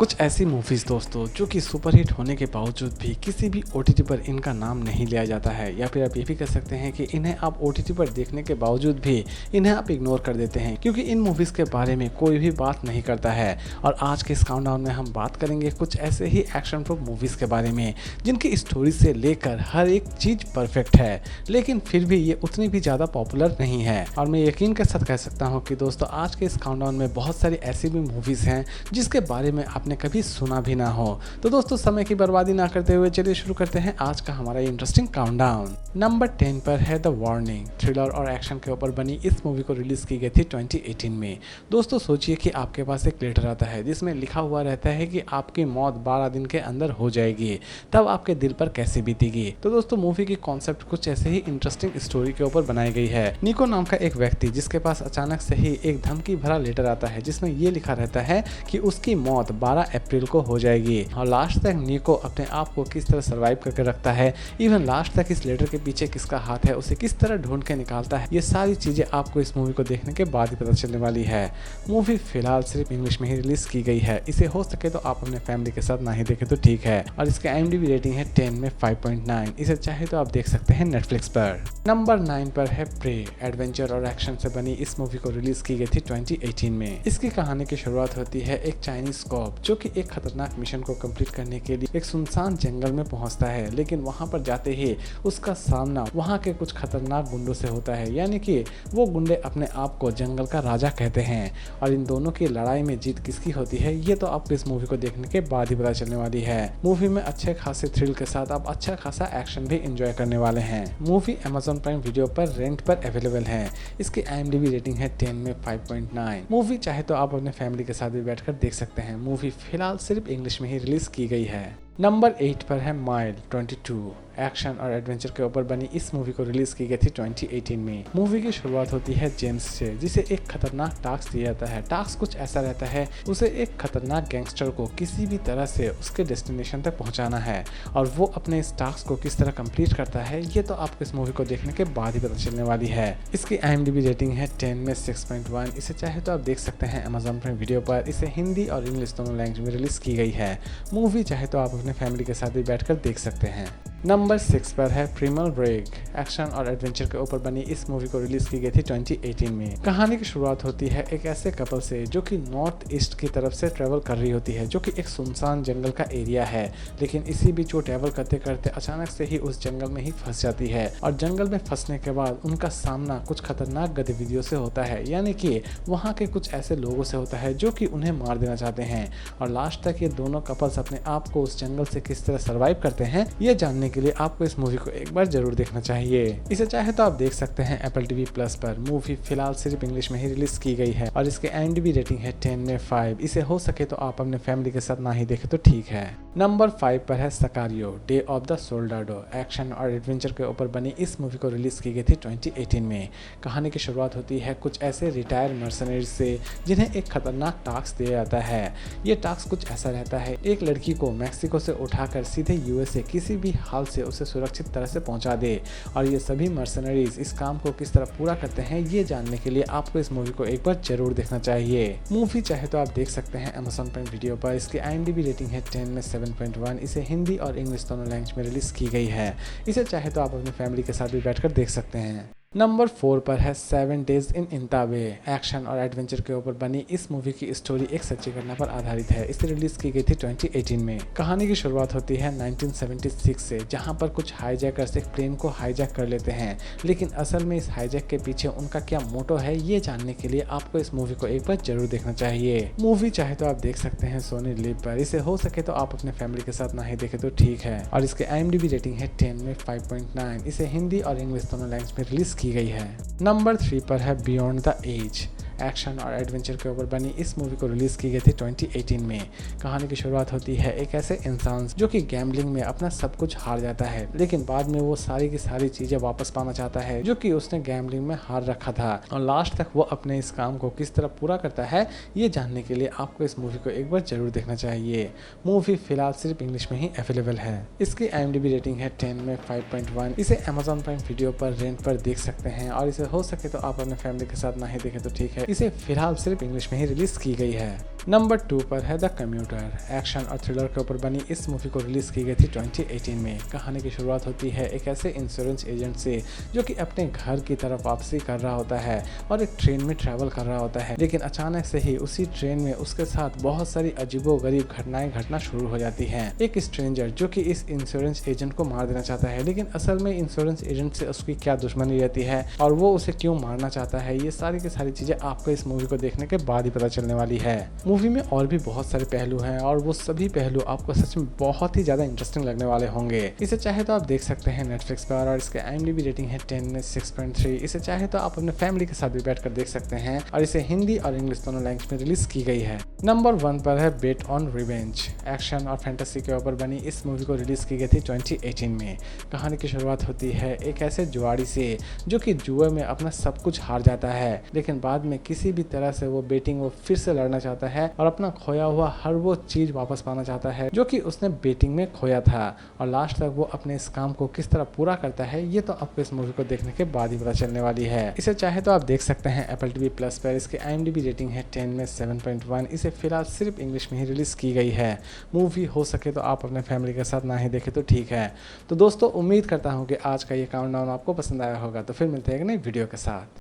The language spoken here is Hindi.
कुछ ऐसी मूवीज़ दोस्तों जो कि सुपरहिट होने के बावजूद भी किसी भी ओटीटी पर इनका नाम नहीं लिया जाता है, या फिर आप ये भी कह सकते हैं कि इन्हें आप ओटीटी पर देखने के बावजूद भी इन्हें आप इग्नोर कर देते हैं क्योंकि इन मूवीज़ के बारे में कोई भी बात नहीं करता है। और आज के इस काउंटडाउन में हम बात करेंगे कुछ ऐसे ही एक्शन प्रूफ मूवीज़ के बारे में जिनकी स्टोरी से लेकर हर एक चीज़ परफेक्ट है, लेकिन फिर भी ये उतनी भी ज़्यादा पॉपुलर नहीं है। और मैं यकीन के साथ कह सकता हूँ कि दोस्तों आज के इस काउंटडाउन में बहुत सारी ऐसी भी मूवीज़ हैं जिसके बारे में आपने कभी सुना भी ना हो। तो दोस्तों समय की बर्बादी ना करते हुए चलिए शुरू करते हैं आज का हमारा इंटरेस्टिंग काउंटडाउन। नंबर 10 पर है द वार्निंग। थ्रिलर और एक्शन के ऊपर बनी इस मूवी को रिलीज की गई थी 2018 में। दोस्तों सोचिए कि आपके पास एक लेटर आता है जिसमें लिखा हुआ रहता है कि आपकी मौत 12 दिन के अंदर हो जाएगी, तब आपके दिल पर कैसे बीतेगी। तो दोस्तों मूवी की कॉन्सेप्ट कुछ ऐसे ही इंटरेस्टिंग स्टोरी के ऊपर बनाई गई है। निको नाम का एक व्यक्ति जिसके पास अचानक से ही एक धमकी भरा लेटर आता है जिसमें ये लिखा रहता है कि उसकी मौत 12 अप्रैल को हो जाएगी। और लास्ट तक निको अपने आप को किस तरह सर्वाइव करके रखता है, इवन लास्ट तक इस लेटर के पीछे किसका हाथ है, उसे किस तरह ढूंढ के निकालता है, ये सारी चीजें आपको इस मूवी को देखने के बाद ही पता चलने वाली है। मूवी फिलहाल सिर्फ इंग्लिश में ही रिलीज की गई है। इसे हो सके तो आप अपने फैमिली के साथ ना ही देखें तो ठीक है। और इसके IMDb रेटिंग है 10 में 5.9। इसे चाहे तो आप देख सकते हैं नेटफ्लिक्स पर। नंबर 9 पर है प्रे। एडवेंचर और एक्शन से बनी इस मूवी को रिलीज की गई थी 2018 में। इसकी कहानी की शुरुआत होती है एक चाइनीज कॉप जो कि एक खतरनाक मिशन को कंप्लीट करने के लिए एक सुनसान जंगल में पहुंचता है, लेकिन वहां पर जाते ही उसका सामना वहां के कुछ खतरनाक गुंडों से होता है, यानी कि वो गुंडे अपने आप को जंगल का राजा कहते हैं। और इन दोनों की लड़ाई में जीत किसकी होती है ये तो आपको इस मूवी को देखने के बाद ही पता चलने वाली है। मूवी में अच्छे खासे थ्रिल के साथ आप अच्छा खासा एक्शन भी एंजॉय करने वाले हैं। मूवी Amazon प्राइम वीडियो पर रेंट पर अवेलेबल है। इसकी IMDb रेटिंग है 10 में 5.9। मूवी चाहे तो आप अपने फैमिली के साथ भी बैठकर देख सकते हैं। मूवी फिलहाल सिर्फ इंग्लिश में ही रिलीज की गई है। नंबर 8 पर है माइल 22। एक्शन और एडवेंचर के ऊपर बनी इस मूवी को रिलीज की गई थी 2018 में। मूवी की शुरुआत होती है जेम्स से, जिसे एक खतरनाक टास्क दिया जाता है। टास्क कुछ ऐसा रहता है, उसे एक खतरनाक गैंगस्टर को किसी भी तरह से उसके डेस्टिनेशन तक पहुंचाना है, और वो अपने इस टास्क को किस तरह कंप्लीट करता है ये तो आपको इस मूवी को देखने के बाद ही पता चलने वाली है। इसकी IMDb रेटिंग है 10 में 6.1। इसे चाहे तो आप देख सकते हैं Amazon प्राइम वीडियो पर। इसे हिंदी और इंग्लिश दोनों लैंग्वेज में रिलीज की गई है। मूवी चाहे तो आप अपने फैमिली के साथ भी बैठकर देख सकते हैं। नंबर 6 पर है प्रिमल ब्रेक। एक्शन और एडवेंचर के ऊपर बनी इस मूवी को रिलीज की गई थी 2018 में। कहानी की शुरुआत होती है एक ऐसे कपल से जो कि नॉर्थ ईस्ट की तरफ से ट्रेवल कर रही होती है, जो कि एक सुनसान जंगल का एरिया है। लेकिन इसी बीच वो ट्रेवल करते करते अचानक से ही उस जंगल में ही फंस जाती है, और जंगल में फंसने के बाद उनका सामना कुछ खतरनाक गतिविधियों से होता है, यानी कि वहाँ के कुछ ऐसे लोगों से होता है जो कि उन्हें मार देना चाहते हैं। और लास्ट तक ये दोनों कपल्स अपने आप को उस जंगल से किस तरह सर्वाइव करते हैं ये जानने के लिए आपको इस मूवी को एक बार जरूर देखना चाहिए। इसे चाहे तो आप देख सकते हैं Apple TV Plus पर। मूवी फिलहाल सिर्फ इंग्लिश में ही रिलीज की गई है, और इसके IMDb रेटिंग है 10 में 5। इसे हो सके तो आप अपने फैमिली के साथ ना ही देखें तो ठीक है। नंबर 5 पर है सकारियो डे ऑफ द सोल्डाडो। एक्शन और एडवेंचर के ऊपर बनी इस मूवी को रिलीज की गई थी 2018 में। कहानी की शुरुआत होती है कुछ ऐसे रिटायर मर्सनरीज से जिन्हें एक खतरनाक टास्क दिया जाता है। ये टास्क कुछ ऐसा रहता है, एक लड़की को मैक्सिको से उठाकर सीधे USA किसी भी हाल से उसे सुरक्षित तरह से पहुंचा दे। और ये सभी मर्सनरीज इस काम को किस तरह पूरा करते हैं ये जानने के लिए आपको इस मूवी को एक बार जरूर देखना चाहिए। मूवी चाहे तो आप देख सकते हैं Amazon प्राइम वीडियो पर। इसकी IMDb रेटिंग है 10 में 7.1। इसे हिंदी और इंग्लिश दोनों लैंग्वेज में रिलीज की गई है। इसे चाहे तो आप अपनी फैमिली के साथ भी बैठकर देख सकते हैं। नंबर 4 पर है 7 डेज इन इंतावे। एक्शन और एडवेंचर के ऊपर बनी इस मूवी की स्टोरी एक सच्ची घटना पर आधारित है। इसे रिलीज की गई थी 2018 में। कहानी की शुरुआत होती है 1976 से, जहां पर कुछ हाईजैकर्स एक प्लेन को हाईजैक कर लेते हैं, लेकिन असल में इस हाईजैक के पीछे उनका क्या मोटो है ये जानने के लिए आपको इस मूवी को एक बार जरूर देखना चाहिए। मूवी चाहे तो आप देख सकते हैं सोनी लिव पर। इसे हो सके तो आप अपने फैमिली के साथ ना ही देखें तो ठीक है। और इसके IMDb रेटिंग है 10 में 5.9। इसे हिंदी और इंग्लिश दोनों लैंग्वेज में रिलीज की गई है। नंबर 3 पर है बियॉन्ड द एज। एक्शन और एडवेंचर के ऊपर बनी इस मूवी को रिलीज की गई थी 2018 में। कहानी की शुरुआत होती है एक ऐसे इंसान जो कि गैम्बलिंग में अपना सब कुछ हार जाता है, लेकिन बाद में वो सारी की सारी चीजें वापस पाना चाहता है जो कि उसने गैम्बलिंग में हार रखा था। और लास्ट तक वो अपने इस काम को किस तरह पूरा करता है ये जानने के लिए आपको इस मूवी को एक बार जरूर देखना चाहिए। मूवी फिलहाल सिर्फ इंग्लिश में ही अवेलेबल है। इसकी IMDb रेटिंग है 10 में 5.1। इसे Amazon प्राइम वीडियो पर रेंट पर देख सकते हैं, और इसे हो सके तो आप अपने फैमिली के साथ ना ही देखें तो ठीक है। इसे फिलहाल सिर्फ इंग्लिश में ही रिलीज की गई है। नंबर 2 पर है द कम्यूटर। एक्शन और थ्रिलर के ऊपर बनी इस मूवी को रिलीज की गई थी 2018 में। कहानी की शुरुआत होती है एक ऐसे इंश्योरेंस एजेंट से जो कि अपने घर की तरफ वापसी कर रहा होता है और एक ट्रेन में ट्रैवल कर रहा होता है, लेकिन अचानक से ही उसी ट्रेन में उसके साथ बहुत सारी अजीबोगरीब घटनाएं घटना शुरू हो जाती हैं। एक स्ट्रेंजर जो कि इस इंश्योरेंस एजेंट को मार देना चाहता है, लेकिन असल में इंश्योरेंस एजेंट से उसकी क्या दुश्मनी रहती है और वो उसे क्यों मारना चाहता है, ये सारी की सारी चीजें आपको इस मूवी को देखने के बाद ही पता चलने वाली है। मूवी में और भी बहुत सारे पहलू हैं और वो सभी पहलू आपको सच में बहुत ही ज्यादा इंटरेस्टिंग लगने वाले होंगे। इसे चाहे तो आप देख सकते हैं नेटफ्लिक्स पर और इसके IMDb रेटिंग है 10 में 6.3। इसे चाहे तो आप अपने फैमिली के साथ भी बैठकर देख सकते हैं और इसे हिंदी और इंग्लिश दोनों लैंग्वेज में रिलीज की गई है। नंबर 1 पर है बेट ऑन रिवेंज। एक्शन और फैंटेसी के ऊपर बनी इस मूवी को रिलीज की गई थी 2018 में। कहानी की शुरुआत होती है एक ऐसे जुआड़ी से जो कि जुए में अपना सब कुछ हार जाता है, लेकिन बाद में किसी भी तरह से वो बेटिंग वो फिर से लड़ना चाहता है और अपना खोया हुआ हर वो चीज वापस पाना चाहता है जो कि उसने बेटिंग में खोया था। और लास्ट तक वो अपने इस काम को किस तरह पूरा करता है ये तो आपको इस मूवी को देखने के बाद ही पता चलने वाली है। इसे चाहे तो आप देख सकते हैं Apple TV Plus पर। इसके IMDb रेटिंग है 10 में 7.1। इसे फिलहाल सिर्फ इंग्लिश में ही रिलीज की गई है। मूवी हो सके तो आप अपने फैमिली के साथ ना ही देखें तो ठीक है। तो दोस्तों, उम्मीद करता हूँ कि आज का ये काउंटडाउन आपको पसंद आया होगा। तो फिर मिलते हैं एक नई वीडियो के साथ।